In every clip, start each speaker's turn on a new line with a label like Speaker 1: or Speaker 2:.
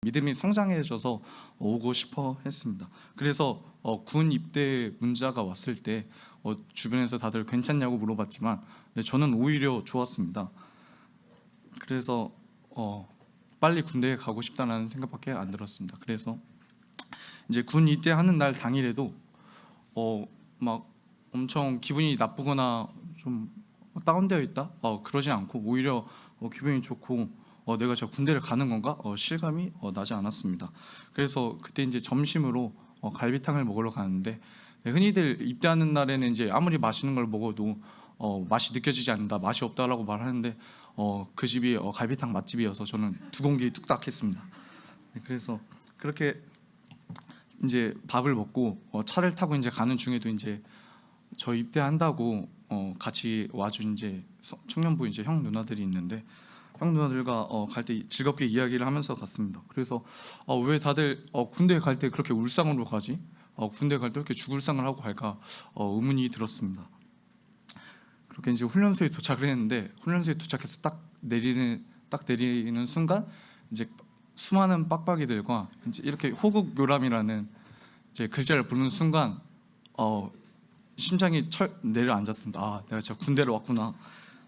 Speaker 1: 믿음이 성장해져서 오고 싶어 했습니다. 그래서 군 입대 문자가 왔을 때 주변에서 다들 괜찮냐고 물어봤지만 저는 오히려 좋았습니다. 그래서 빨리 군대에 가고 싶다는 생각밖에 안 들었습니다. 그래서 이제 군 입대하는 날 당일에도 막 엄청 기분이 나쁘거나 좀 다운되어 있다? 그러지 않고 오히려 기분이 좋고 내가 저 군대를 가는 건가? 실감이 나지 않았습니다. 그래서 그때 이제 점심으로 갈비탕을 먹으러 가는데 흔히들 입대하는 날에는 이제 아무리 맛있는 걸 먹어도 맛이 느껴지지 않는다, 맛이 없다라고 말하는데 그 집이 갈비탕 맛집이어서 저는 2공기 뚝딱 했습니다. 그래서 그렇게 이제 밥을 먹고 차를 타고 이제 가는 중에도 이제 저 입대한다고 같이 와준 이제 청년부 이제 형 누나들이 있는데 형 누나들과 갈 때 즐겁게 이야기를 하면서 갔습니다. 그래서 왜 다들 군대 갈 때 그렇게 울상으로 가지? 군대 갈 때 이렇게 죽을상을 하고 갈까 의문이 들었습니다. 그렇게 이제 훈련소에 도착을 했는데 훈련소에 도착해서 딱 내리는 순간 이제 수많은 빡빡이들과 이제 이렇게 호국요람이라는 이제 글자를 부르는 순간 심장이 내려앉았습니다. 내가 진짜 군대를 왔구나.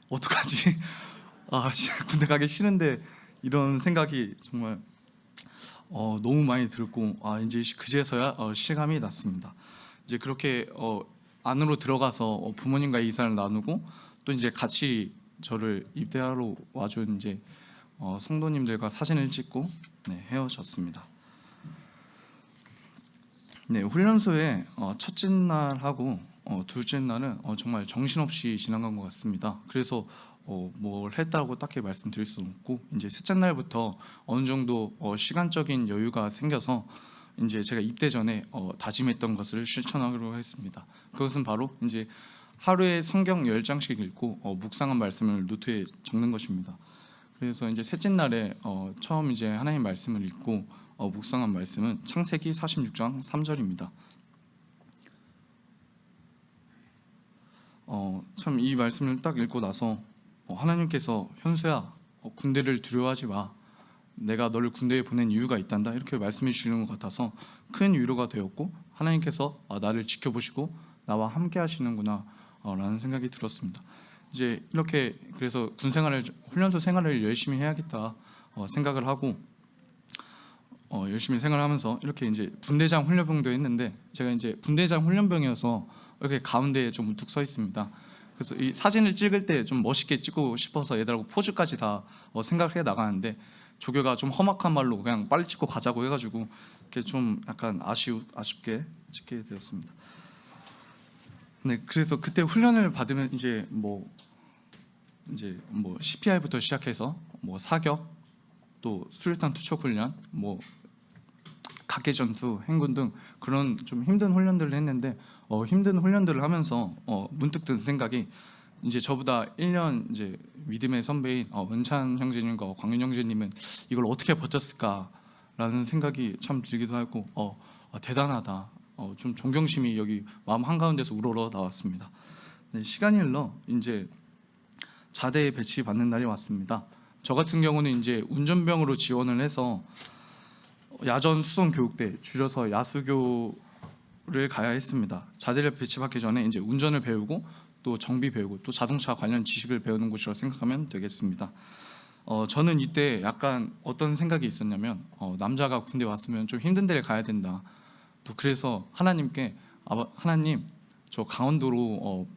Speaker 1: 어떡하지? 군대 가기 싫은데 이런 생각이 정말 너무 많이 들고 이제 그제서야 실감이 났습니다. 이제 그렇게 안으로 들어가서 부모님과 인사를 나누고 또 이제 같이 저를 입대하러 와준 이제 성도님들과 사진을 찍고 헤어졌습니다. 훈련소에 첫째 날하고 둘째 날은 정말 정신없이 지나간 것 같습니다. 그래서 뭘 했다고 딱히 말씀드릴 수는 없고 이제 셋째 날부터 어느 정도 시간적인 여유가 생겨서 이제 제가 입대 전에 다짐했던 것을 실천하기로 했습니다. 그것은 바로 이제 하루에 성경 10장씩 읽고 묵상한 말씀을 노트에 적는 것입니다. 그래서 이제 셋째 날에 처음 이제 하나님 말씀을 읽고 묵상한 말씀은 창세기 46장 3절입니다. 참 이 말씀을 딱 읽고 나서 하나님께서 현수야 군대를 두려워하지 마. 내가 너를 군대에 보낸 이유가 있단다. 이렇게 말씀해 주시는 것 같아서 큰 위로가 되었고 하나님께서 나를 지켜보시고 나와 함께 하시는구나 라는 생각이 들었습니다. 이제 이렇게 그래서 훈련소 생활을 열심히 해야겠다 생각을 하고 열심히 생활하면서 이렇게 이제 분대장 훈련병도 했는데 제가 이제 분대장 훈련병이어서 이렇게 가운데에 좀 우뚝 서 있습니다. 그래서 이 사진을 찍을 때 좀 멋있게 찍고 싶어서 얘들하고 포즈까지 다 생각을 해 나가는데 조교가 좀 험악한 말로 그냥 빨리 찍고 가자고 해가지고 이렇게 좀 약간 아쉽게 찍게 되었습니다. 그래서 그때 훈련을 받으면 이제 뭐 CPR부터 시작해서 사격, 또 수류탄 투척 훈련, 각개전투, 행군 등 그런 좀 힘든 훈련들을 했는데 힘든 훈련들을 하면서 문득 든 생각이 이제 저보다 1년 이제 믿음의 선배인 은찬 형제님과 광윤 형제님은 이걸 어떻게 버텼을까라는 생각이 참 들기도 하고 대단하다. 좀 존경심이 여기 마음 한가운데서 우러러 나왔습니다. 시간이 흘러 이제 자대에 배치 받는 날이 왔습니다. 저 같은 경우는 이제 운전병으로 지원을 해서 야전 수송 교육대, 줄여서 야수교를 가야 했습니다. 자대를 배치받기 전에 이제 운전을 배우고 또 정비 배우고 또 자동차 관련 지식을 배우는 곳이라고 생각하면 되겠습니다. 저는 이때 약간 어떤 생각이 있었냐면 남자가 군대 왔으면 좀 힘든 데를 가야 된다. 또 그래서 하나님께 하나님 저 강원도로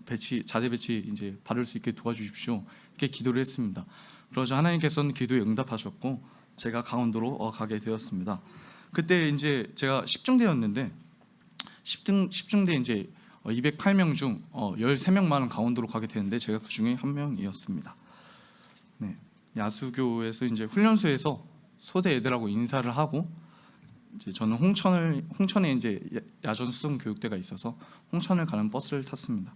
Speaker 1: 자대 배치 이제 받을 수 있게 도와주십시오. 이렇게 기도를 했습니다. 그러자 하나님께서는 기도에 응답하셨고 제가 강원도로 가게 되었습니다. 그때 이제 제가 10중대였는데 10중대 이제 208명 중 13명만은 강원도로 가게 되는데 제가 그 중에 한 명이었습니다. 야수교에서 이제 훈련소에서 소대 애들하고 인사를 하고 이제 저는 홍천에 이제 야전 수송 교육대가 있어서 홍천을 가는 버스를 탔습니다.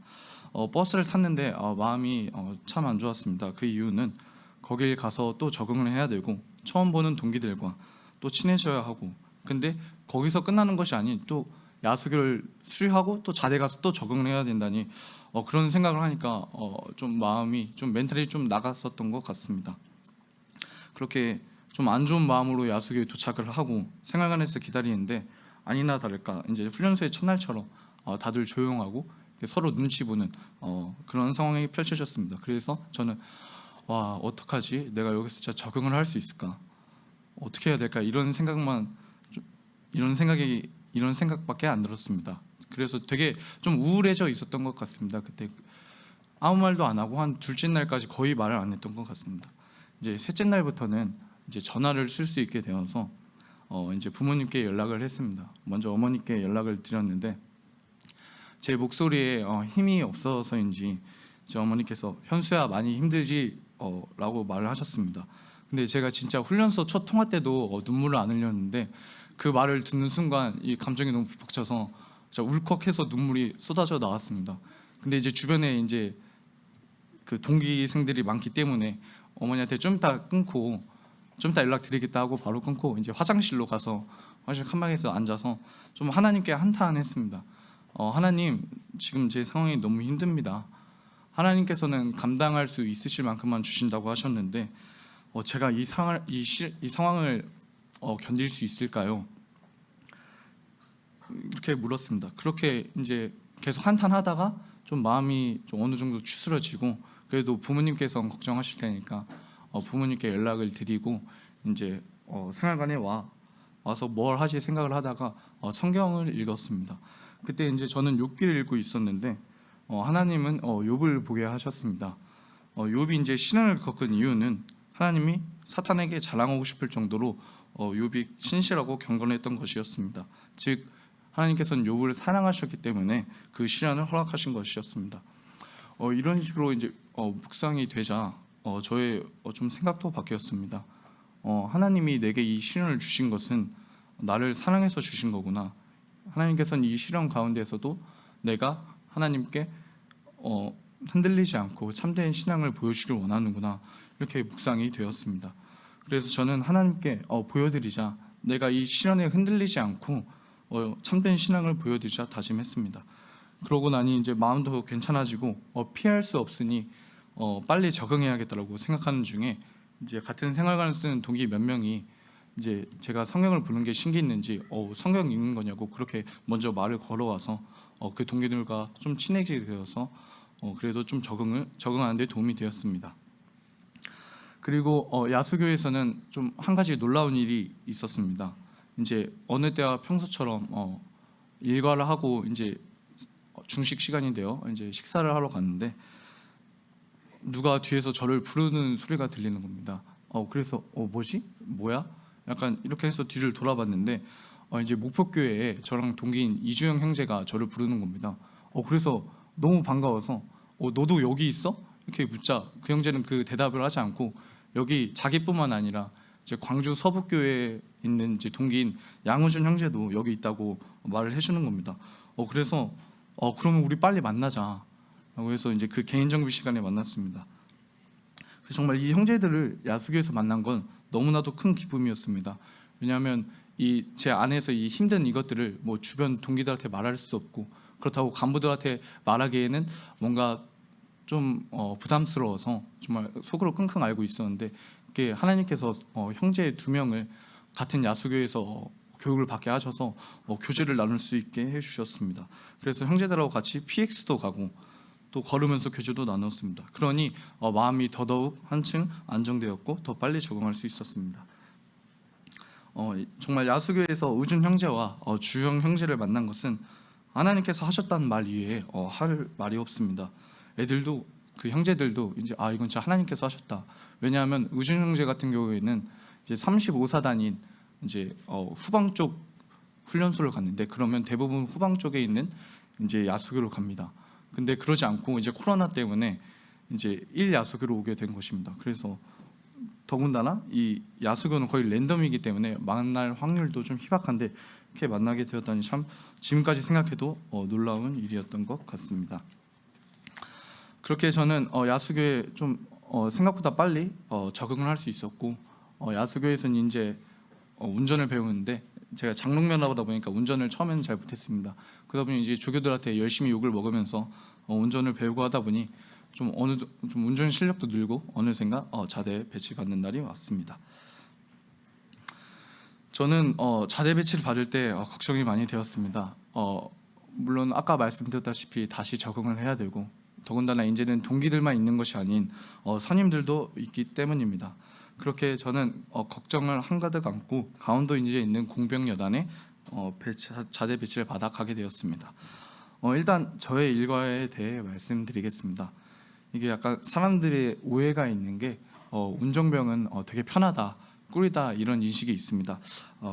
Speaker 1: 버스를 탔는데 마음이 참 안 좋았습니다. 그 이유는 거길 가서 또 적응을 해야 되고 처음 보는 동기들과 또 친해져야 하고 근데 거기서 끝나는 것이 아닌 또 야수교를 수료하고 또 자대 가서 또 적응을 해야 된다니 그런 생각을 하니까 좀 마음이 좀 멘탈이 좀 나갔었던 것 같습니다. 그렇게 좀 안 좋은 마음으로 야수교에 도착을 하고 생활관에서 기다리는데 아니나 다를까 이제 훈련소의 첫날처럼 다들 조용하고 서로 눈치 보는 그런 상황이 펼쳐졌습니다. 그래서 저는 와, 어떡하지? 내가 여기서 진짜 적응을 할 수 있을까? 어떻게 해야 될까? 이런 생각밖에 안 들었습니다. 그래서 되게 좀 우울해져 있었던 것 같습니다. 그때 아무 말도 안 하고 한 둘째 날까지 거의 말을 안 했던 것 같습니다. 이제 셋째 날부터는 이제 전화를 쓸 수 있게 되어서 이제 부모님께 연락을 했습니다. 먼저 어머니께 연락을 드렸는데 제 목소리에 힘이 없어서인지 제 어머니께서 현수야 많이 힘들지? 라고 말을 하셨습니다. 근데 제가 진짜 훈련소 첫 통화 때도 눈물을 안 흘렸는데 그 말을 듣는 순간 이 감정이 너무 벅차서 진짜 울컥해서 눈물이 쏟아져 나왔습니다. 근데 이제 주변에 이제 그 동기생들이 많기 때문에 어머니한테 좀 이따 끊고 좀 이따 연락드리겠다 하고 바로 끊고 이제 화장실로 가서 화장실 칸방에서 앉아서 좀 하나님께 한탄했습니다. 하나님, 지금 제 상황이 너무 힘듭니다. 하나님께서는 감당할 수 있으실 만큼만 주신다고 하셨는데 제가 이 상황을 견딜 수 있을까요? 이렇게 물었습니다. 그렇게 이제 계속 한탄하다가 좀 마음이 좀 어느 정도 추스러지고 그래도 부모님께서 걱정하실 테니까 부모님께 연락을 드리고 이제 생활관에 와서 뭘 하지 생각을 하다가 성경을 읽었습니다. 그때 이제 저는 욥기를 읽고 있었는데 하나님은 욥을 보게 하셨습니다. 욥이 이제 시련을 겪은 이유는 하나님이 사탄에게 자랑하고 싶을 정도로 욥이 신실하고 경건했던 것이었습니다. 즉 하나님께서는 욥을 사랑하셨기 때문에 그 시련을 허락하신 것이었습니다. 이런 식으로 이제 묵상이 되자 저의 좀 생각도 바뀌었습니다. 하나님이 내게 이 시련을 주신 것은 나를 사랑해서 주신 거구나. 하나님께서는 이 시련 가운데서도 내가 하나님께 흔들리지 않고 참된 신앙을 보여주길 원하는구나. 이렇게 묵상이 되었습니다. 그래서 저는 하나님께 보여드리자, 내가 이 시련에 흔들리지 않고 참된 신앙을 보여드리자 다짐했습니다. 그러고 나니 이제 마음도 괜찮아지고 피할 수 없으니 빨리 적응해야겠다라고 생각하는 중에 이제 같은 생활관을 쓰는 동기 몇 명이 이제 제가 성경을 보는 게 신기했는지 성경 읽는 거냐고 그렇게 먼저 말을 걸어와서 그 동기들과 좀 친해지게 되어서 그래도 좀 적응하는 데 도움이 되었습니다. 그리고 야수교에서는 좀 한 가지 놀라운 일이 있었습니다. 이제 어느 때와 평소처럼 일과를 하고 이제 중식 시간인데요. 이제 식사를 하러 갔는데 누가 뒤에서 저를 부르는 소리가 들리는 겁니다. 그래서 뭐지? 뭐야? 약간 이렇게 해서 뒤를 돌아봤는데 이제 목포교회에 저랑 동기인 이주영 형제가 저를 부르는 겁니다. 그래서 너무 반가워서 너도 여기 있어? 이렇게 묻자 그 형제는 그 대답을 하지 않고 여기 자기뿐만 아니라 이제 광주 서북교회에 있는 이제 동기인 양우준 형제도 여기 있다고 말을 해주는 겁니다. 그래서 그러면 우리 빨리 만나자 라고 해서 이제 그 개인 정비 시간에 만났습니다. 그래서 정말 이 형제들을 야수교에서 만난 건 너무나도 큰 기쁨이었습니다. 왜냐하면 이 제 안에서 이 힘든 이것들을 뭐 주변 동기들한테 말할 수도 없고 그렇다고 간부들한테 말하기에는 뭔가 좀 부담스러워서 정말 속으로 끙끙 앓고 있었는데 이게 하나님께서 형제 두 명을 같은 야수교에서 교육을 받게 하셔서 교제를 나눌 수 있게 해주셨습니다. 그래서 형제들하고 같이 PX도 가고 또 걸으면서 교제도 나눴습니다. 그러니 마음이 더더욱 한층 안정되었고 더 빨리 적응할 수 있었습니다. 정말 야수교에서 의준 형제와 주영 형제를 만난 것은 하나님께서 하셨다는 말 이외에 할 말이 없습니다. 애들도 그 형제들도 이제 이건 진짜 하나님께서 하셨다. 왜냐하면 의준 형제 같은 경우에는 이제 35사단인 이제 후방 쪽 훈련소를 갔는데 그러면 대부분 후방 쪽에 있는 이제 야수교로 갑니다. 근데 그러지 않고 이제 코로나 때문에 이제 1야수교로 오게 된 것입니다. 그래서 더군다나 이 야수교는 거의 랜덤이기 때문에 만날 확률도 좀 희박한데 이렇게 만나게 되었다니 참 지금까지 생각해도 놀라운 일이었던 것 같습니다. 그렇게 저는 야수교에 좀 생각보다 빨리 적응을 할 수 있었고 야수교에서는 이제 운전을 배우는데 제가 장롱면허다 보니까 운전을 처음에는 잘 못했습니다. 그러다 보니 이제 조교들한테 열심히 욕을 먹으면서 운전을 배우고 하다 보니 좀 운전 실력도 늘고 어느샌가 자대에 배치받는 날이 왔습니다. 저는 자대 배치를 받을 때 걱정이 많이 되었습니다. 물론 아까 말씀드렸다시피 다시 적응을 해야 되고, 더군다나 이제는 동기들만 있는 것이 아닌 선임들도 있기 때문입니다. 그렇게 저는 걱정을 한가득 안고 강원도 인제에 있는 공병여단에 자대 배치를 받아 가게 되었습니다. 일단 저의 일과에 대해 말씀드리겠습니다. 이게 약간 사람들의 오해가 있는 게 운정병은 되게 편하다, 꿀이다 이런 인식이 있습니다.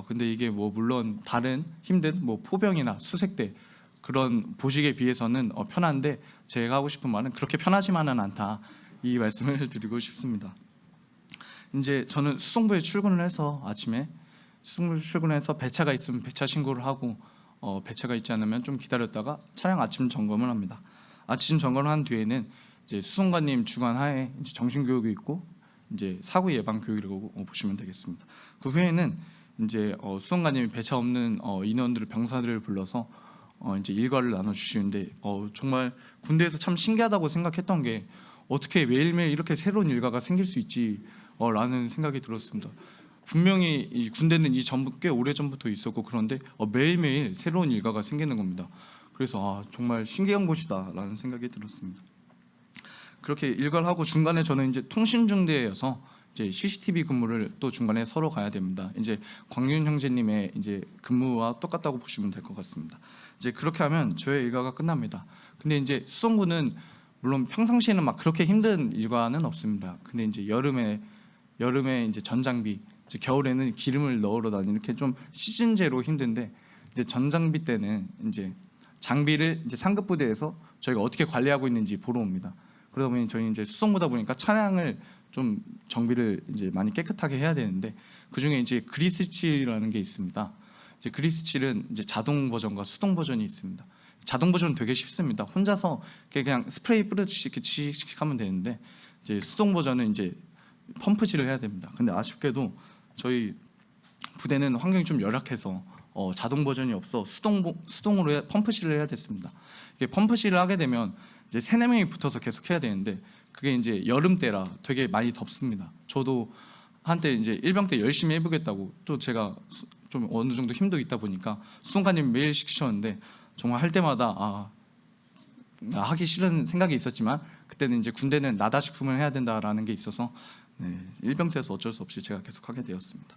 Speaker 1: 근데 이게 뭐 물론 다른 힘든 뭐 포병이나 수색대 그런 보직에 비해서는 편한데, 제가 하고 싶은 말은 그렇게 편하지만은 않다, 이 말씀을 드리고 싶습니다. 이제 저는 수송부에 출근을 해서 아침에 수송부 출근해서 배차가 있으면 배차 신고를 하고, 배차가 있지 않으면 좀 기다렸다가 차량 아침 점검을 합니다. 아침 점검을 한 뒤에는 이제 수송관님 주관 하에 이제 정신 교육이 있고 이제 사고 예방 교육이라고 보시면 되겠습니다. 그 후에는 이제 수송관님이 배차 없는 인원들을 병사들을 불러서 이제 일과를 나눠 주시는데, 정말 군대에서 참 신기하다고 생각했던 게 어떻게 매일매일 이렇게 새로운 일과가 생길 수 있지 라는 생각이 들었습니다. 분명히 이 군대는 이 전부 꽤 오래 전부터 있었고, 그런데 매일매일 새로운 일과가 생기는 겁니다. 그래서 정말 신기한 곳이다라는 생각이 들었습니다. 그렇게 일과를 하고 중간에 저는 이제 통신중대여서 이제 CCTV 근무를 또 중간에 서로 가야 됩니다. 이제 광윤 형제님의 이제 근무와 똑같다고 보시면 될 것 같습니다. 이제 그렇게 하면 저의 일과가 끝납니다. 근데 이제 수송부는 물론 평상시에는 막 그렇게 힘든 일과는 없습니다. 근데 이제 여름에 이제 전장비, 이제 겨울에는 기름을 넣으러 다니는 이렇게 좀 시즌제로 힘든데, 이제 전장비 때는 이제 장비를 이제 상급 부대에서 저희가 어떻게 관리하고 있는지 보러 옵니다. 그러다 보니 저희 이제 수송부다 보니까 차량을 좀 정비를 이제 많이 깨끗하게 해야 되는데, 그 중에 이제 그리스칠이라는 게 있습니다. 이제 그리스칠은 이제 자동 버전과 수동 버전이 있습니다. 자동 버전은 되게 쉽습니다. 혼자서 그냥 스프레이 뿌려주시 이렇게 칙칙 하면 되는데, 이제 수동 버전은 이제 펌프질을 해야 됩니다. 근데 아쉽게도 저희 부대는 환경이 좀 열악해서 자동 버전이 없어 수동으로 펌프질을 해야 됐습니다. 이게 펌프질을 하게 되면 이제 3-4명이 붙어서 계속 해야 되는데, 그게 이제 여름 때라 되게 많이 덥습니다. 저도 한때 이제 일병 때 열심히 해보겠다고, 또 제가 좀 어느 정도 힘도 있다 보니까 수송관님 매일 시키셨는데, 정말 할 때마다 하기 싫은 생각이 있었지만, 그때는 이제 군대는 나다식품을 해야 된다라는 게 있어서 일병 때에서 어쩔 수 없이 제가 계속 하게 되었습니다.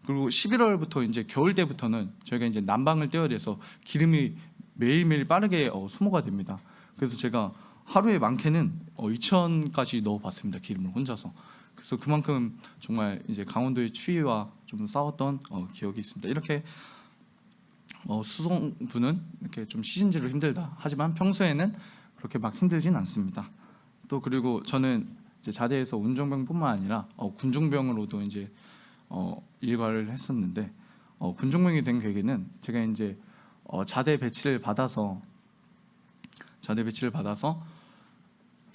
Speaker 1: 그리고 11월부터 이제 겨울 때부터는 저희가 이제 난방을 떼어야 돼서 기름이 매일매일 빠르게 소모가 됩니다. 그래서 제가 하루에 많게는 2,000까지 넣어봤습니다, 기름을 혼자서. 그래서 그만큼 정말 이제 강원도의 추위와 좀 싸웠던 기억이 있습니다. 이렇게 수송부는 이렇게 좀 시즌제로 힘들다 하지만 평소에는 그렇게 막 힘들진 않습니다. 또 그리고 저는 이제 자대에서 운정병뿐만 아니라 군중병으로도 이제 일과를 했었는데, 군중병이 된 계기는 제가 이제 자대 배치를 받아서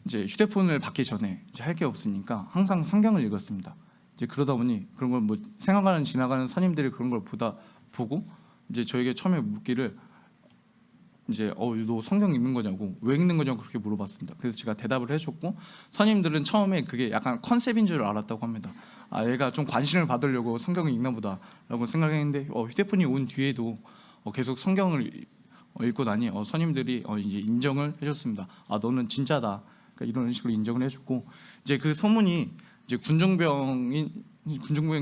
Speaker 1: 이제 휴대폰을 받기 전에 이제 할 게 없으니까 항상 성경을 읽었습니다. 이제 그러다 보니 그런 걸 뭐 생각하는 지나가는 선임들이 그런 걸 보고 이제 저에게 처음에 묻기를 이제 너 성경 읽는 거냐고, 왜 읽는 거냐고 그렇게 물어봤습니다. 그래서 제가 대답을 해줬고, 선임들은 처음에 그게 약간 컨셉인 줄 알았다고 합니다. 얘가 좀 관심을 받으려고 성경을 읽나 보다라고 생각했는데, 휴대폰이 온 뒤에도 계속 성경을 읽고 나니 선임들이 이제 인정을 해줬습니다. 너는 진짜다, 그러니까 이런 식으로 인정을 해줬고, 이제 그 소문이 이제 군중병이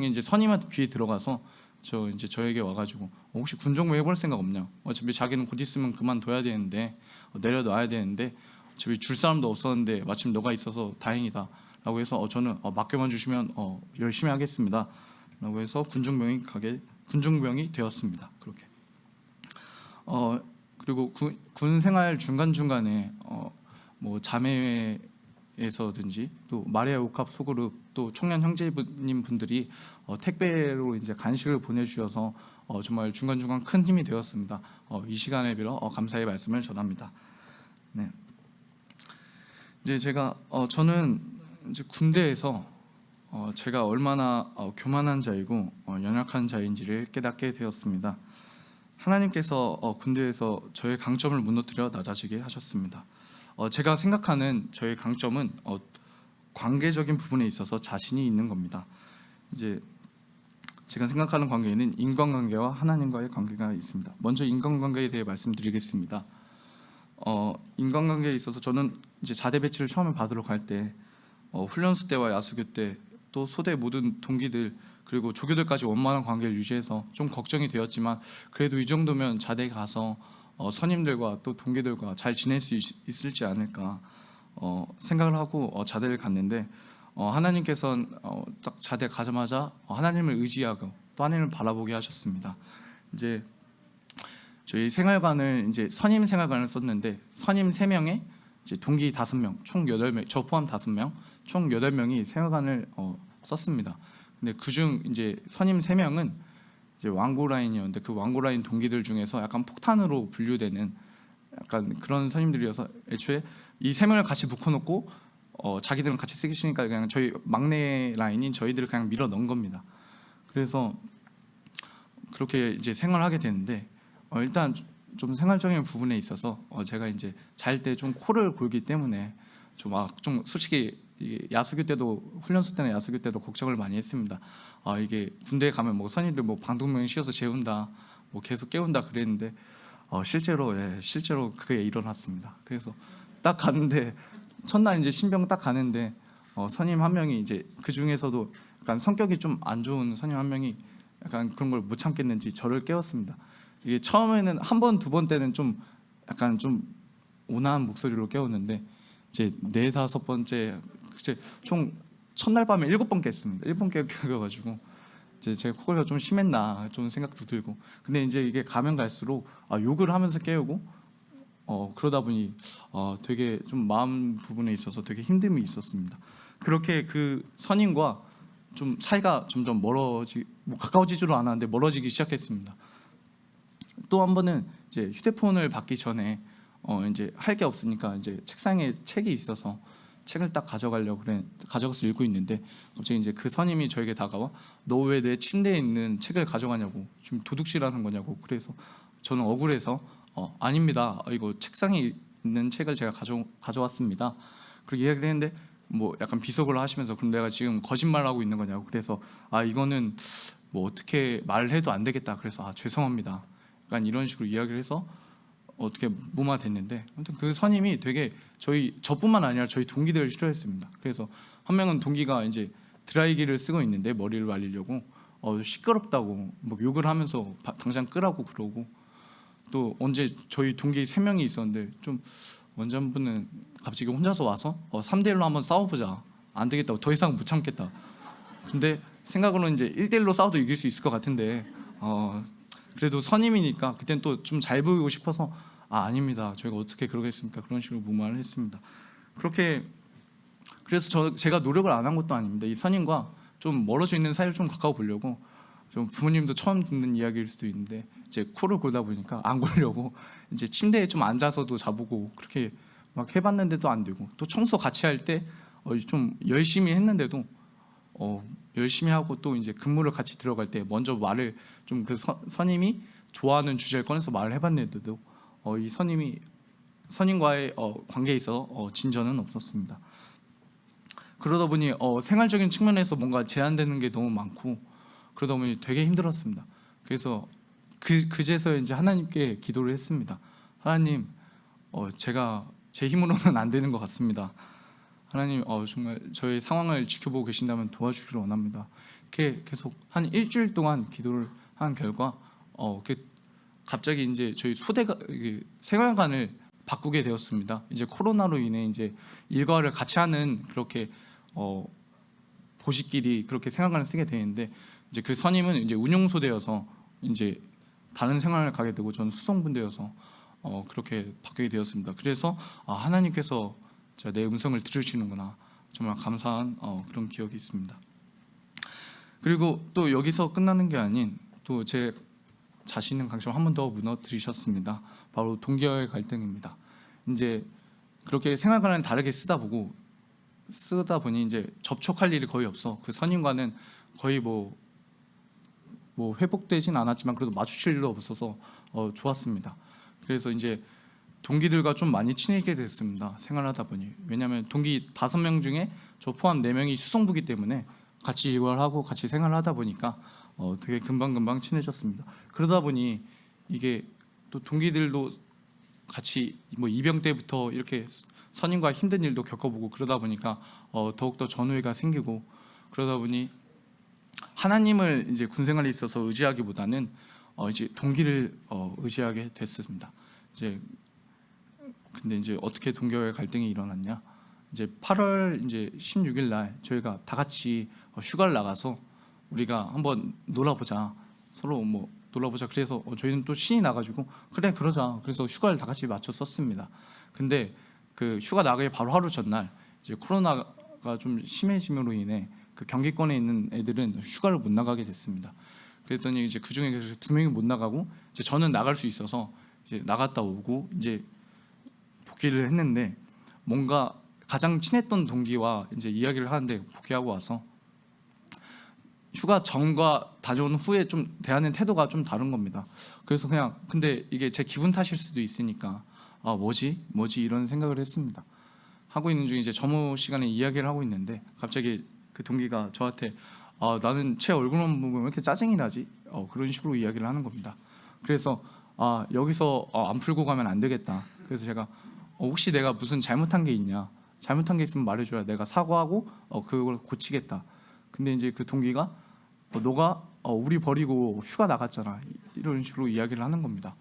Speaker 1: 이제 선임한테 귀에 들어가서 저에게 와가지고 혹시 군종부 해볼 생각 없냐? 어차피 자기는 곧 있으면 그만둬야 되는데, 내려놔야 되는데 어차피 줄 사람도 없었는데 마침 너가 있어서 다행이다라고 해서 저는 맡겨만 주시면 열심히 하겠습니다라고 해서 군중병이 되었습니다. 그렇게 그리고 군 생활 중간 중간에 뭐 자매회에서든지 또 마리아 옥합 소그룹 또 청년 형제님 분들이 택배로 이제 간식을 보내주셔서 정말 중간중간 큰 힘이 되었습니다. 이 시간에 빌어 감사의 말씀을 전합니다. 네. 이제 저는 이제 군대에서 제가 얼마나 교만한 자이고 연약한 자인지를 깨닫게 되었습니다. 하나님께서 군대에서 저의 강점을 무너뜨려 낮아지게 하셨습니다. 제가 생각하는 저의 강점은 관계적인 부분에 있어서 자신이 있는 겁니다. 이제 제가 생각하는 관계는 인간관계와 하나님과의 관계가 있습니다. 먼저 인간관계에 대해 말씀드리겠습니다. 인간관계에 있어서 저는 이제 자대 배치를 처음에 받으러 갈 때 훈련소 때와 야수교 때 또 소대 모든 동기들 그리고 조교들까지 원만한 관계를 유지해서 좀 걱정이 되었지만 그래도 이 정도면 자대 가서 선임들과 또 동기들과 잘 지낼 수 있을지 않을까 생각을 하고 자대를 갔는데 하나님께서는 딱 자대 가자마자 하나님을 의지하고 또 하나님을 바라보게 하셨습니다. 이제 저희 생활관을 이제 선임 생활관을 썼는데 선임 3명에 이제 동기 5명, 총 8명, 저 포함 5명, 총 8명이 생활관을 썼습니다. 근데 그중 이제 선임 3명은 이제 왕고 라인이었는데 그 왕고 라인 동기들 중에서 약간 폭탄으로 분류되는 약간 그런 선임들이어서 애초에 이 3명을 같이 묶어놓고 자기들은 같이 쓰시니까 그냥 저희 막내 라인인 저희들을 그냥 밀어 넣은 겁니다. 그래서 그렇게 이제 생활하게 되는데 일단 좀 생활적인 부분에 있어서 제가 이제 잘 때 좀 코를 골기 때문에 좀 솔직히 야수교 때도 훈련소 때나 야수교 때도 걱정을 많이 했습니다. 이게 군대에 가면 뭐 선임들 뭐 방독면 씌워서 재운다, 뭐 계속 깨운다 그랬는데 실제로 그게 일어났습니다. 그래서 딱 갔는데 첫날 이제 신병 딱 가는데 선임 한 명이 이제 그 중에서도 약간 성격이 좀 안 좋은 선임 한 명이 약간 그런 걸 못 참겠는지 저를 깨웠습니다. 이게 처음에는 한 번, 두 번 때는 좀 약간 좀 온화한 목소리로 깨웠는데 이제 4, 5번째 이제 총 첫날 밤에 7번 깼습니다. 7번 깨가지고 이제 제가 코골이가 좀 심했나 좀 생각도 들고 근데 이제 이게 가면 갈수록 욕을 하면서 깨우고 그러다 보니 되게 좀 마음 부분에 있어서 되게 힘듦이 있었습니다. 그렇게 그 선임과 좀 사이가 점점 가까워지지도 않았는데 멀어지기 시작했습니다. 또 한 번은 이제 휴대폰을 받기 전에 이제 할 게 없으니까 이제 책상에 책이 있어서 책을 딱 가져가서 읽고 있는데 갑자기 이제 그 선임이 저에게 다가와 너 왜 내 침대에 있는 책을 가져가냐고 지금 도둑질하는 거냐고 그래서 저는 억울해서 아닙니다. 이거 책상에 있는 책을 제가 가져왔습니다. 그렇게 이야기를 했는데 뭐 약간 비속어를 하시면서 그럼 내가 지금 거짓말하고 있는 거냐고 그래서 이거는 뭐 어떻게 말을 해도 안 되겠다 그래서 죄송합니다. 약간 이런 식으로 이야기를 해서 어떻게 무마됐는데 아무튼 그 선임이 되게 저뿐만 아니라 저희 동기들을 싫어했습니다. 그래서 한 명은 동기가 이제 드라이기를 쓰고 있는데 머리를 말리려고 시끄럽다고 뭐 욕을 하면서 당장 끄라고 그러고 또 언제 저희 동기 3명이 있었는데 좀 원장분은 갑자기 혼자서 와서 3대1로 한번 싸워보자 안 되겠다고 더 이상 못 참겠다. 근데 생각으로는 이제 1대1로 싸워도 이길 수 있을 것 같은데 그래도 선임이니까 그때는 또 좀 잘 보이고 싶어서 아닙니다. 저희가 어떻게 그러겠습니까? 그런 식으로 무마를 했습니다. 그렇게 그래서 제가 노력을 안 한 것도 아닙니다. 이 선임과 좀 멀어져 있는 사이를 좀 가까워 보려고 좀 부모님도 처음 듣는 이야기일 수도 있는데 이제 코를 골다 보니까 안 골려고 이제 침대에 좀 앉아서도 자보고 그렇게 막 해봤는데도 안 되고 또 청소 같이 할 때 좀 열심히 했는데도 열심히 하고 또 이제 근무를 같이 들어갈 때 먼저 말을 좀 그 선임이 좋아하는 주제를 꺼내서 말을 해봤는데도 이 선임과의 관계에 있어 진전은 없었습니다. 그러다 보니 생활적인 측면에서 뭔가 제한되는 게 너무 많고 그러다 보니 되게 힘들었습니다. 그래서 그제서 이제 하나님께 기도를 했습니다. 하나님, 제가 제 힘으로는 안 되는 것 같습니다. 하나님, 정말 저의 상황을 지켜보고 계신다면 도와주기를 원합니다. 이렇게 계속 한 일주일 동안 기도를 한 결과 갑자기 이제 저희 소대가 생활관을 바꾸게 되었습니다. 이제 코로나로 인해 이제 일과를 같이 하는 그렇게 보시끼리 그렇게 생활관을 쓰게 되는데 이제 그 선임은 이제 운용소대여서 이제 다른 생활을 가게 되고 저는 수송분대여서 그렇게 바뀌게 되었습니다. 그래서 하나님께서 내 음성을 들으시는구나 정말 감사한 그런 기억이 있습니다. 그리고 또 여기서 끝나는 게 아닌 또 제 자신의 강점을 한 번 더 무너뜨리셨습니다. 바로 동기와의 갈등입니다. 이제 그렇게 생활관을 다르게 쓰다 보니 이제 접촉할 일이 거의 없어. 그 선임과는 거의 뭐 회복되진 않았지만 그래도 마주칠 일도 없어서 좋았습니다. 그래서 이제 동기들과 좀 많이 친해지게 됐습니다. 생활하다 보니. 왜냐하면 동기 5명 중에 저 포함 4명이 수송부기 때문에 같이 일을 하고 같이 생활을 하다 보니까 되게 금방금방 친해졌습니다. 그러다 보니 이게 또 동기들도 같이 뭐 입영 때부터 이렇게 선임과 힘든 일도 겪어보고 그러다 보니까 더욱더 전우애가 생기고 그러다 보니 하나님을 이제 군 생활에 있어서 의지하기보다는 이제 동기를 의지하게 됐습니다. 근데 이제 어떻게 동기와의 갈등이 일어났냐? 이제 8월 이제 16일 날 저희가 다 같이 휴가를 나가서 우리가 한번 놀아보자. 서로 뭐 놀아보자. 그래서 저희는 또 신이 나가지고 그래 그러자. 그래서 휴가를 다 같이 맞춰 썼습니다. 근데 그 휴가 나가기 바로 하루 전날 이제 코로나가 좀 심해짐으로 인해 그 경기권에 있는 애들은 휴가를 못 나가게 됐습니다. 그랬더니 이제 그 중에 2명이 못 나가고 이제 저는 나갈 수 있어서 이제 나갔다 오고 이제 복귀를 했는데 뭔가 가장 친했던 동기와 이제 이야기를 하는데 복귀하고 와서 휴가 전과 다녀온 후에 좀 대하는 태도가 좀 다른 겁니다. 그래서 그냥 근데 이게 제 기분 탓일 수도 있으니까 뭐지 이런 생각을 했습니다. 하고 있는 중에 이제 점호 시간에 이야기를 하고 있는데 갑자기 그 동기가 저한테 나는 제 얼굴만 보면 왜 이렇게 짜증이 나지? 그런 식으로 이야기를 하는 겁니다. 그래서 여기서 안 풀고 가면 안 되겠다. 그래서 제가 혹시 내가 무슨 잘못한 게 있냐? 잘못한 게 있으면 말해줘야 내가 사과하고 그걸 고치겠다. 근데 이제 그 동기가 너가 우리 버리고 휴가 나갔잖아. 이런 식으로 이야기를 하는 겁니다.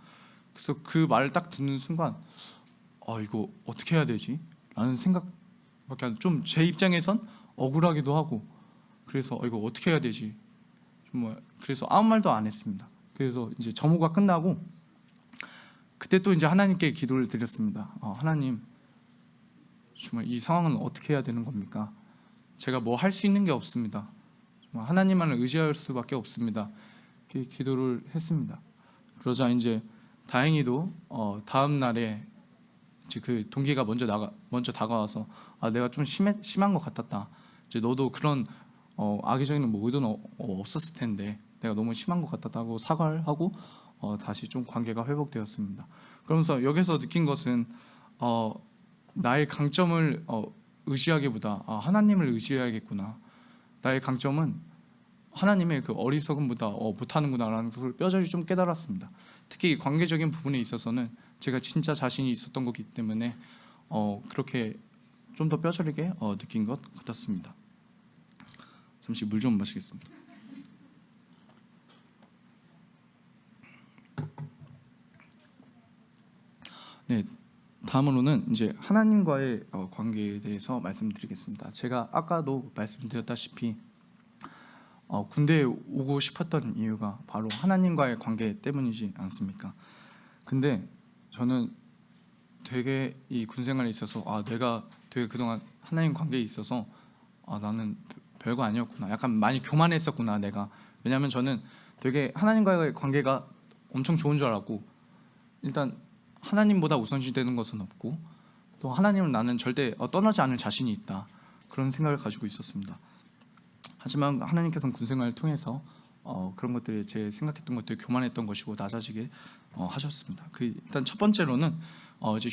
Speaker 1: 그래서 그 말을 딱 듣는 순간 이거 어떻게 해야 되지? 라는 생각밖에 안. 좀 제 입장에선 억울하기도 하고 그래서 이거 어떻게 해야 되지? 정말 그래서 아무 말도 안 했습니다. 그래서 이제 점호가 끝나고 그때 또 이제 하나님께 기도를 드렸습니다. 하나님 정말 이 상황은 어떻게 해야 되는 겁니까? 제가 뭐 할 수 있는 게 없습니다. 정말 하나님만을 의지할 수밖에 없습니다. 이렇게 기도를 했습니다. 그러자 이제 다행히도 다음 날에 이제 그 동기가 먼저 다가와서 내가 좀 심한 것 같았다. 이제 너도 그런 악의적인 뭐 의도는 없었을 텐데 내가 너무 심한 것 같았다고 사과를 하고 다시 좀 관계가 회복되었습니다. 그러면서 여기서 느낀 것은 나의 강점을 의지하기보다 하나님을 의지해야겠구나. 나의 강점은 하나님의 그 어리석음보다 못하는구나라는 것을 뼈저리 좀 깨달았습니다. 특히 관계적인 부분에 있어서는 제가 진짜 자신이 있었던 거기 때문에 그렇게 좀 더 뼈저리게 느낀 것 같았습니다. 잠시 물 좀 마시겠습니다. 네, 다음으로는 이제 하나님과의 관계에 대해서 말씀드리겠습니다. 제가 아까도 말씀드렸다시피 군대에 오고 싶었던 이유가 바로 하나님과의 관계 때문이지 않습니까? 근데 저는 되게 이 군생활에 있어서 내가 되게 그동안 하나님 관계에 있어서 나는 별거 아니었구나. 약간 많이 교만했었구나 내가. 왜냐하면 저는 되게 하나님과의 관계가 엄청 좋은 줄 알았고 일단 하나님보다 우선시 되는 것은 없고 또 하나님을 나는 절대 떠나지 않을 자신이 있다. 그런 생각을 가지고 있었습니다. 하지만 하나님께서는 군생활을 통해서 그런 것들이 제 생각했던 것들이 교만했던 것이고 낮아지게 하셨습니다. 일단 첫 번째로는 이제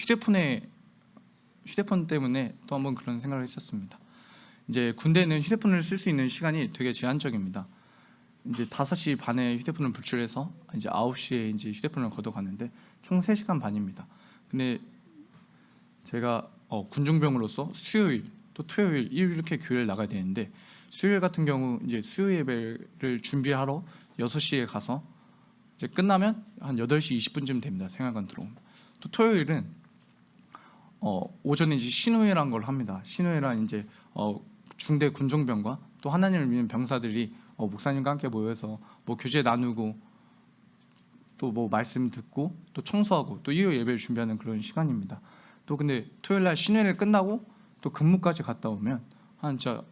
Speaker 1: 휴대폰 때문에 또 한번 그런 생각을 했었습니다. 이제 군대는 휴대폰을 쓸 수 있는 시간이 되게 제한적입니다. 이제 5시 반에 휴대폰을 불출해서 이제 9시에 이제 휴대폰을 걷어갔는데 총 3시간 반입니다. 근데 제가 군중병으로서 수요일 또 토요일, 일요일 이렇게 교회를 나가야 되는데 수요일 같은 경우 이제 수요 예배를 준비하러 6시에 가서 이제 끝나면 한 8시 20분쯤 됩니다. 생활관 들어오면. 또 토요일은 오전에 이제 신우회라는 걸 합니다. 신우회란 이제 중대 군종병과 또 하나님을 믿는 병사들이 목사님과 함께 모여서 뭐 교제 나누고 또 뭐 말씀 듣고 또 청소하고 또 일요 예배를 준비하는 그런 시간입니다. 또 근데 토요일 날 신회를 끝나고 또 근무까지 갔다 오면 한 진짜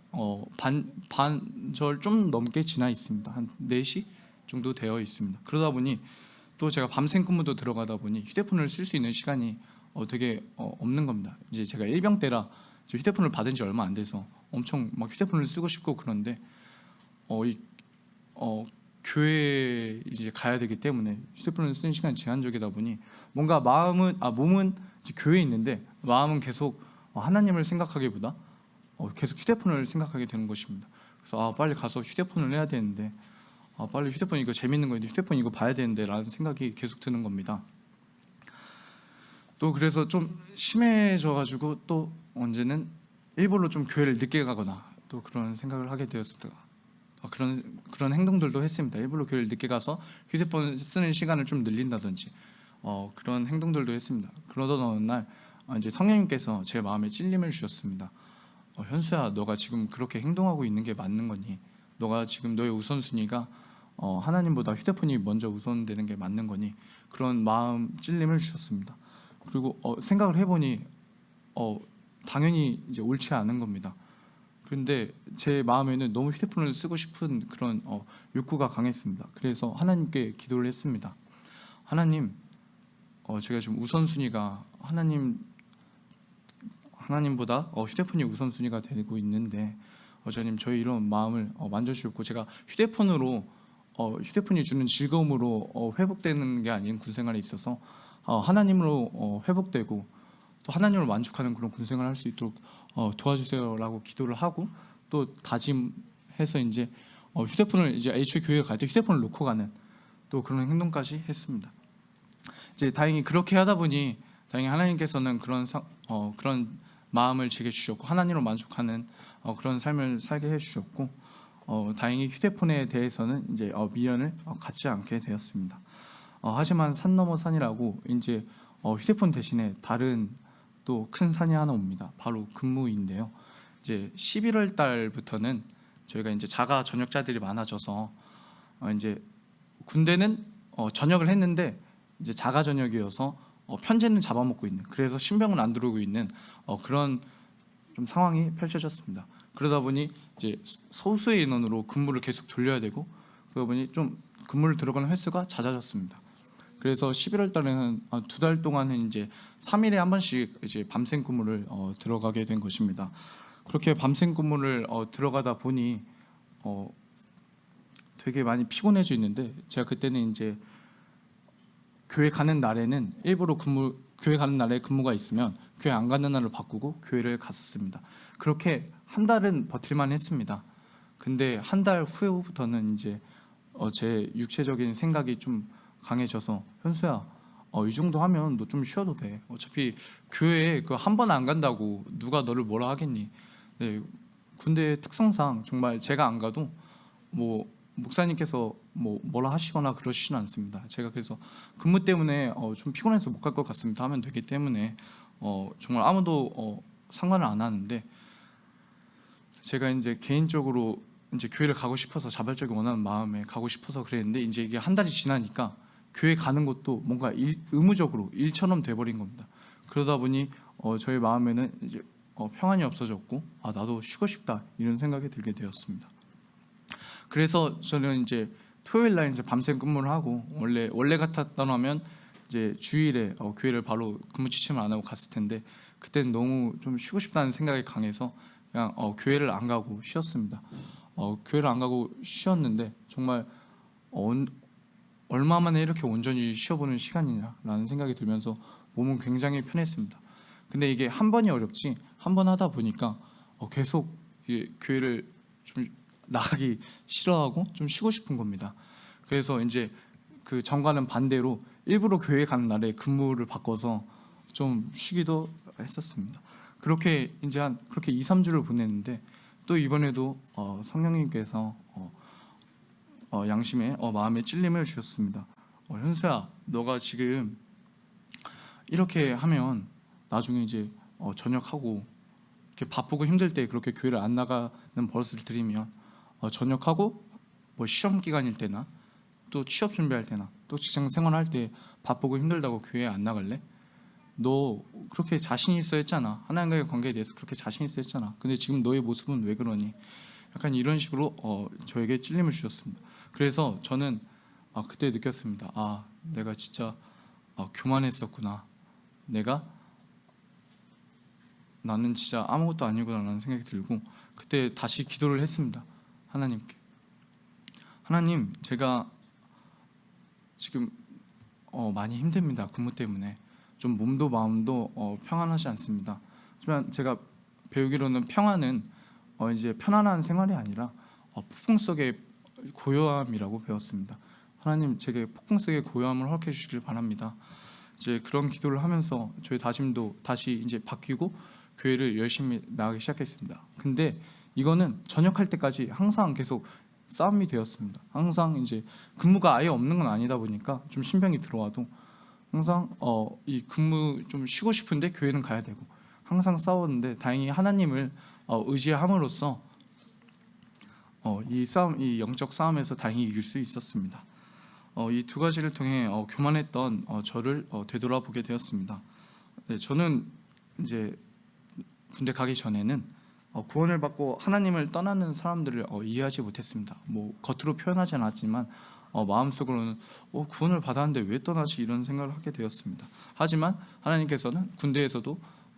Speaker 1: 반절 좀 넘게 지나 있습니다. 한 4시 정도 되어 있습니다. 그러다 보니 또 제가 밤샘 근무도 들어가다 보니 휴대폰을 쓸 수 있는 시간이 되게 없는 겁니다. 이제 제가 일병 때라 휴대폰을 받은 지 얼마 안 돼서 엄청 막 휴대폰을 쓰고 싶고 그런데 교회에 이제 가야 되기 때문에 휴대폰을 쓰는 시간이 제한적이다 보니 뭔가 몸은 이제 교회에 있는데 마음은 계속 하나님을 생각하기보다 계속 휴대폰을 생각하게 되는 것입니다. 그래서 빨리 가서 휴대폰을 해야 되는데 빨리 휴대폰 이거 재밌는 거 있는데 휴대폰 이거 봐야 되는데라는 생각이 계속 드는 겁니다. 또 그래서 좀 심해져가지고 또 언제는 일부러 좀 교회를 늦게 가거나 또 그런 생각을 하게 되었습니다. 그런 행동들도 했습니다. 일부러 교회를 늦게 가서 휴대폰 쓰는 시간을 좀 늘린다든지 그런 행동들도 했습니다. 그러던 어느 날 이제 성령님께서 제 마음에 찔림을 주셨습니다. 현수야, 너가 지금 그렇게 행동하고 있는 게 맞는 거니? 너가 지금 너의 우선순위가 하나님보다 휴대폰이 먼저 우선되는 게 맞는 거니? 그런 마음 찔림을 주셨습니다. 그리고 생각을 해보니 당연히 이제 옳지 않은 겁니다. 그런데 제 마음에는 너무 휴대폰을 쓰고 싶은 그런 욕구가 강했습니다. 그래서 하나님께 기도를 했습니다. 하나님, 제가 지금 우선순위가 하나님보다 휴대폰이 우선순위가 되고 있는데 주님, 저희 이런 마음을 만져주셨고, 제가 휴대폰이 주는 즐거움으로 회복되는 게 아닌 군생활에 있어서 하나님으로 회복되고 또 하나님을 만족하는 그런 군생활을 할 수 있도록 도와주세요라고 기도를 하고, 또 다짐해서 이제 휴대폰을 이제 애초에 교회 갈 때 휴대폰을 놓고 가는 또 그런 행동까지 했습니다. 이제 다행히 그렇게 하다 보니 다행히 하나님께서는 그런 마음을 제게 주셨고, 하나님으로 만족하는 그런 삶을 살게 해주셨고, 다행히 휴대폰에 대해서는 이제 미련을 갖지 않게 되었습니다. 하지만 산 넘어 산이라고 이제 휴대폰 대신에 다른 또 큰 산이 하나 옵니다. 바로 근무인데요. 이제 11월 달부터는 저희가 이제 자가 전역자들이 많아져서 이제 군대는 전역을 했는데 이제 자가 전역이어서 편제는 잡아먹고 있는, 그래서 신병은 안 들어오고 있는 그런 좀 상황이 펼쳐졌습니다. 그러다 보니 이제 소수의 인원으로 근무를 계속 돌려야 되고, 그러다 보니 좀 근무를 들어가는 횟수가 잦아졌습니다. 그래서 11월 달에는 2달 동안은 이제 3일에 한 번씩 이제 밤샘 근무를 들어가게 된 것입니다. 그렇게 밤샘 근무를 들어가다 보니 되게 많이 피곤해져 있는데, 제가 그때는 이제 교회 가는 날에는 일부러 교회 가는 날에 근무가 있으면 교회 안 가는 날을 바꾸고 교회를 갔었습니다. 그렇게 한 달은 버틸만 했습니다. 근데 한 달 후부터는 이제 제 육체적인 생각이 좀 강해져서, 현수야, 이 정도 하면 너 좀 쉬어도 돼. 어차피 교회에 그 한 번 안 간다고 누가 너를 뭐라 하겠니? 네, 군대 특성상 정말 제가 안 가도 뭐 목사님께서 뭐라 하시거나 그러시진 않습니다. 제가 그래서 근무 때문에 좀 피곤해서 못 갈 것 같습니다 하면 되기 때문에 정말 아무도 상관을 안 하는데, 제가 이제 개인적으로 이제 교회를 가고 싶어서 자발적인 원하는 마음에 가고 싶어서 그랬는데, 이제 이게 한 달이 지나니까 교회 가는 것도 뭔가 의무적으로 일처럼 돼버린 겁니다. 그러다 보니 저의 마음에는 이제 평안이 없어졌고, 나도 쉬고 싶다 이런 생각이 들게 되었습니다. 그래서 저는 이제 토요일 날 이제 밤샘 근무를 하고, 원래 같았다면 이제 주일에 교회를 바로 근무 지침을 안 하고 갔을 텐데, 그때는 너무 좀 쉬고 싶다는 생각이 강해서 그냥 교회를 안 가고 쉬었습니다. 교회를 안 가고 쉬었는데 정말 얼마 만에 이렇게 온전히 쉬어보는 시간이냐라는 생각이 들면서 몸은 굉장히 편했습니다. 근데 이게 한 번이 어렵지, 한 번 하다 보니까 계속 교회를 좀 나가기 싫어하고 좀 쉬고 싶은 겁니다. 그래서 이제 그 전과는 반대로 일부러 교회 가는 날에 근무를 바꿔서 좀 쉬기도 했었습니다. 그렇게 이제 그렇게 2-3주를 보냈는데, 또 이번에도 성령님께서 양심에 마음에 찔림을 주셨습니다. 현수야, 너가 지금 이렇게 하면 나중에 이제 전역하고 이렇게 바쁘고 힘들 때 그렇게 교회를 안 나가는 버릇을 들이면 전역하고 뭐 시험 기간일 때나 또 취업 준비할 때나 또 직장 생활할 때 바쁘고 힘들다고 교회 안 나갈래? 너 그렇게 자신 있어 했잖아. 하나님과의 관계에 대해서 그렇게 자신 있어 했잖아. 근데 지금 너의 모습은 왜 그러니? 약간 이런 식으로 저에게 찔림을 주셨습니다. 그래서 저는 그때 느꼈습니다. 내가 진짜 교만했었구나. 나는 진짜 아무것도 아니구나라는 생각이 들고, 그때 다시 기도를 했습니다. 하나님께. 하나님, 제가 지금 많이 힘듭니다. 근무 때문에 좀 몸도 마음도 평안하지 않습니다. 하지만 제가 배우기로는 평안은 이제 편안한 생활이 아니라 폭풍 속에 고요함이라고 배웠습니다. 하나님 제게 폭풍 속의 고요함을 허락해 주시길 바랍니다. 이제 그런 기도를 하면서 저의 다짐도 다시 이제 바뀌고 교회를 열심히 나가기 시작했습니다. 근데 이거는 전역할 때까지 항상 계속 싸움이 되었습니다. 항상 이제 근무가 아예 없는 건 아니다 보니까 좀 신병이 들어와도 항상 이 근무 좀 쉬고 싶은데 교회는 가야 되고 항상 싸웠는데 다행히 하나님을 의지함으로써 이 싸움, 이 영적 싸움에서 다행히 이길 수 있었습니다. 이 두 가지를 통해 교만했던 저를 되돌아보게 되었습니다. 네, 저는 이제 군대 가기 전에는 구원을 받고 하나님을 떠나는 사람들을 이해하지 못했습니다. 뭐 겉으로 표현하지 않았지만 마음속으로는 구원을 받았는데 왜 떠나지 이런 생각을 하게 되었습니다. 하지만 하나님께서는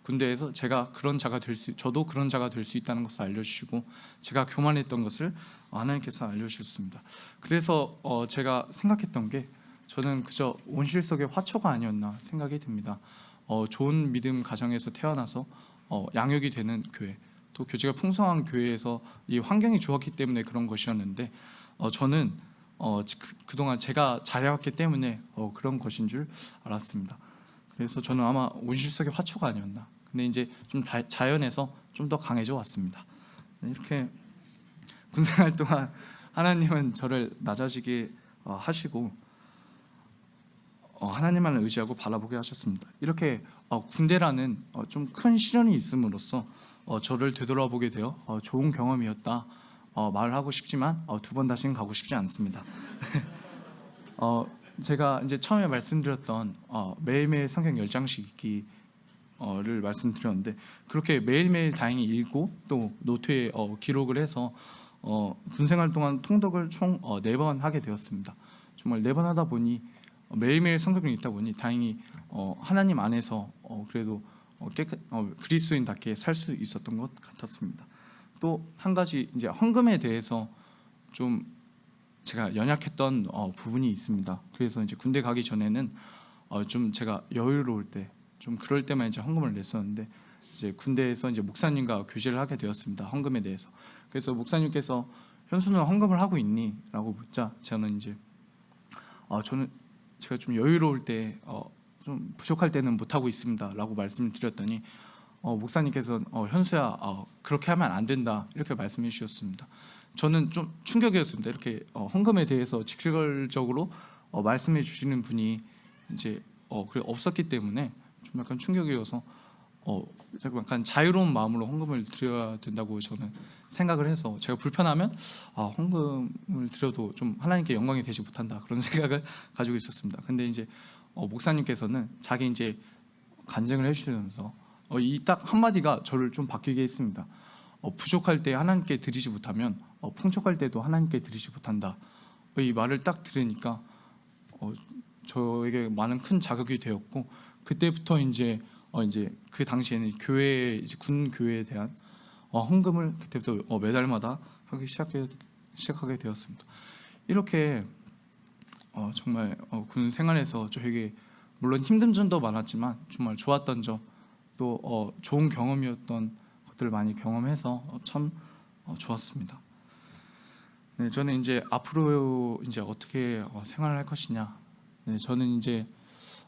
Speaker 1: 군대에서 제가 그런 자가 저도 그런 자가 될 수 있다는 것을 알려주시고 제가 교만했던 것을 하나님께서 알려주셨습니다. 그래서 제가 생각했던 게 저는 그저 온실 속의 화초가 아니었나 생각이 듭니다. 좋은 믿음 가정에서 태어나서 양육이 되는 교회, 또 교제가 풍성한 교회에서 이 환경이 좋았기 때문에 그런 것이었는데 저는 그동안 제가 잘해왔기 때문에 그런 것인 줄 알았습니다. 그래서 저는 아마 온실 속의 화초가 아니었나. 근데 이제 좀 자연에서 좀 더 강해져 왔습니다. 이렇게 군생활 동안 하나님은 저를 낮아지게 하시고 하나님만을 의지하고 바라보게 하셨습니다. 이렇게 군대라는 좀 큰 시련이 있음으로써 저를 되돌아보게 되어 좋은 경험이었다 말을 하고 싶지만 두 번 다시는 가고 싶지 않습니다. 제가 이제 처음에 말씀드렸던 매일매일 성경 10장씩 읽기를 말씀드렸는데 그렇게 매일매일 다행히 읽고 또 노트에 기록을 해서 군생활 동안 통독을 총 4번 하게 되었습니다. 정말 4번 하다 보니 매일매일 성경을 읽다 보니 다행히 하나님 안에서 그래도 그리스도인답게 살 수 있었던 것 같았습니다. 또 한 가지 이제 헌금에 대해서 좀 제가 연약했던 부분이 있습니다. 그래서 이제 군대 가기 전에는 좀 제가 여유로울 때, 좀 그럴 때만 이제 헌금을 냈었는데 이제 군대에서 이제 목사님과 교제를 하게 되었습니다. 헌금에 대해서. 그래서 목사님께서 현수는 헌금을 하고 있니?라고 묻자 저는 이제 저는 제가 좀 여유로울 때 좀 부족할 때는 못 하고 있습니다라고 말씀을 드렸더니 목사님께서 현수야 그렇게 하면 안 된다 이렇게 말씀해 주셨습니다. 저는 좀 충격이었습니다. 이렇게 헌금에 대해서 직설적으로 말씀해 주시는 분이 이제 없었기 때문에 좀 약간 충격이어서 약간 자유로운 마음으로 헌금을 드려야 된다고 저는 생각을 해서 제가 불편하면 헌금을 드려도 좀 하나님께 영광이 되지 못한다 그런 생각을 가지고 있었습니다. 근데 이제 목사님께서는 자기 이제 간증을 해주시면서 이 딱 한마디가 저를 좀 바뀌게 했습니다. 부족할 때 하나님께 드리지 못하면 풍족할 때도 하나님께 드리지 못한다. 이 말을 딱 들으니까 저에게 많은 큰 자극이 되었고 그때부터 이제 그 당시에는 교회 이제 군 교회에 대한 헌금을 그때부터 매달마다 하기 시작하게 되었습니다. 이렇게 정말 군 생활에서 저에게 물론 힘든 점도 많았지만 정말 좋았던 점 또 좋은 경험이었던 것들을 많이 경험해서 참 좋았습니다. 네, 저는 이제 앞으로 이제 어떻게 생활을 할 것이냐. 네, 저는 이제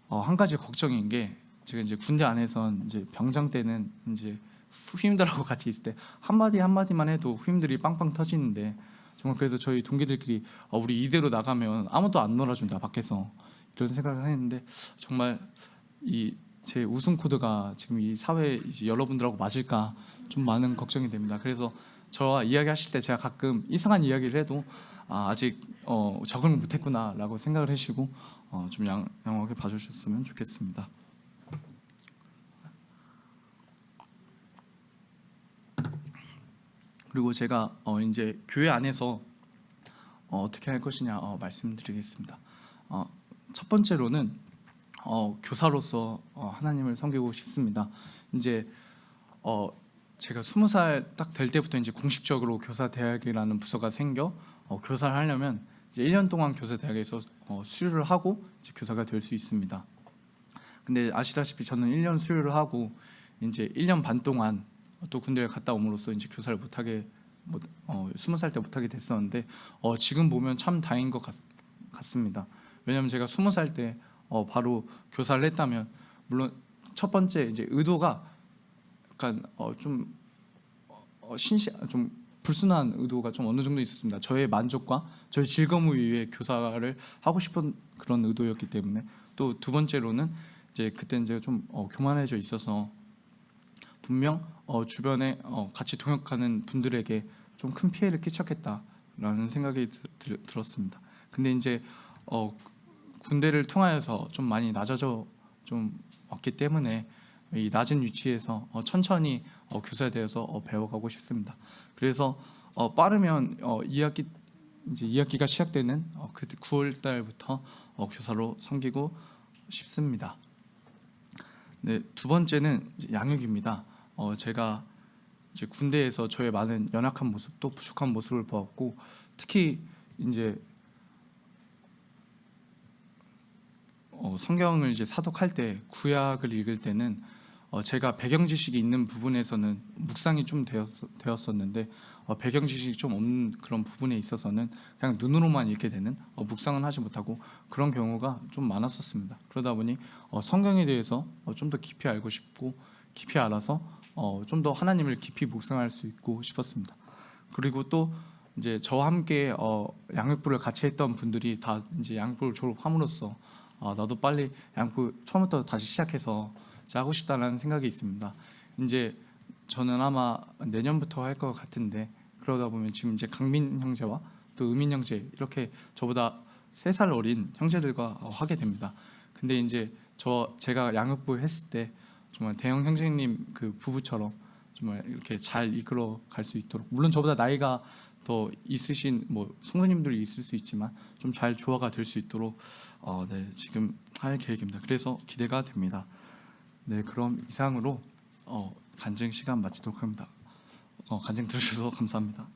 Speaker 1: 한 가지 걱정인 게 제가 이제 군대 안에선 이제 병장 때는 이제 후임들하고 같이 있을 때 한마디만 해도 후임들이 빵빵 터지는데 정말 그래서 저희 동기들끼리 우리 이대로 나가면 아무도 안 놀아준다 밖에서 이런 생각을 했는데 정말 이 제 우승 코드가 지금 이 사회 이제 여러분들하고 맞을까 좀 많은 걱정이 됩니다. 그래서 저와 이야기하실 때 제가 가끔 이상한 이야기를 해도 아직 적응을 못했구나라고 생각을 해주시고 좀 양호하게 봐주셨으면 좋겠습니다. 그리고 제가 이제 교회 안에서 어떻게 할 것이냐 말씀드리겠습니다. 첫 번째로는 교사로서 하나님을 섬기고 싶습니다. 이제 제가 20살 딱 될 때부터 이제 공식적으로 교사 대학이라는 부서가 생겨 교사를 하려면 이제 1년 동안 교사 대학에서 수료를 하고 이제 교사가 될 수 있습니다. 근데 아시다시피 저는 1년 수료를 하고 이제 1년 반 동안 또 군대를 갔다 옴으로써 이제 교사를 못 하게 20살 때 못하게 됐었는데 지금 보면 참 다행인 것 같습니다. 왜냐하면 제가 20살 때 바로 교사를 했다면 물론 첫 번째 이제 의도가 약간 좀 불순한 의도가 좀 어느 정도 있었습니다. 저의 만족과 저의 즐거움을 위해 교사를 하고 싶은 그런 의도였기 때문에, 또 두 번째로는 이제 그때 이제 좀 교만해져 있어서 분명 주변에 같이 동역하는 분들에게 좀 큰 피해를 끼쳤겠다라는 생각이 들었습니다. 근데 이제 군대를 통하여서 좀 많이 낮아져 좀 왔기 때문에 이 낮은 위치에서 천천히 교사에 대해서 배워가고 싶습니다. 그래서 빠르면 2학기 이제 2학기가 시작되는 그 9월 달부터 교사로 섬기고 싶습니다. 네, 두 번째는 이제 양육입니다. 제가 이제 군대에서 저의 많은 연약한 모습 또 부족한 모습을 보았고, 특히 이제 성경을 이제 사독할 때 구약을 읽을 때는 제가 배경 지식이 있는 부분에서는 묵상이 좀 되었었는데 배경 지식이 좀 없는 그런 부분에 있어서는 그냥 눈으로만 읽게 되는 묵상은 하지 못하고 그런 경우가 좀 많았었습니다. 그러다 보니 성경에 대해서 좀 더 깊이 알고 싶고 깊이 알아서 좀 더 하나님을 깊이 묵상할 수 있고 싶었습니다. 그리고 또 이제 저와 함께 양육부를 같이 했던 분들이 다 이제 양육부를 졸업함으로써 나도 빨리 양육부 처음부터 다시 시작해서 하고 싶다는 생각이 있습니다. 이제 저는 아마 내년부터 할 것 같은데, 그러다 보면 지금 이제 강민 형제와 또 의민 형제 이렇게 저보다 3살 어린 형제들과 하게 됩니다. 근데 이제 제가 양육부 했을 때 정말 대형 형제님 그 부부처럼 정말 이렇게 잘 이끌어 갈 수 있도록, 물론 저보다 나이가 더 있으신 성도님들이 있을 수 있지만 좀 잘 조화가 될 수 있도록 네, 지금 할 계획입니다. 그래서 기대가 됩니다. 네, 그럼 이상으로 간증 시간 마치도록 합니다. 간증 들으셔서 감사합니다.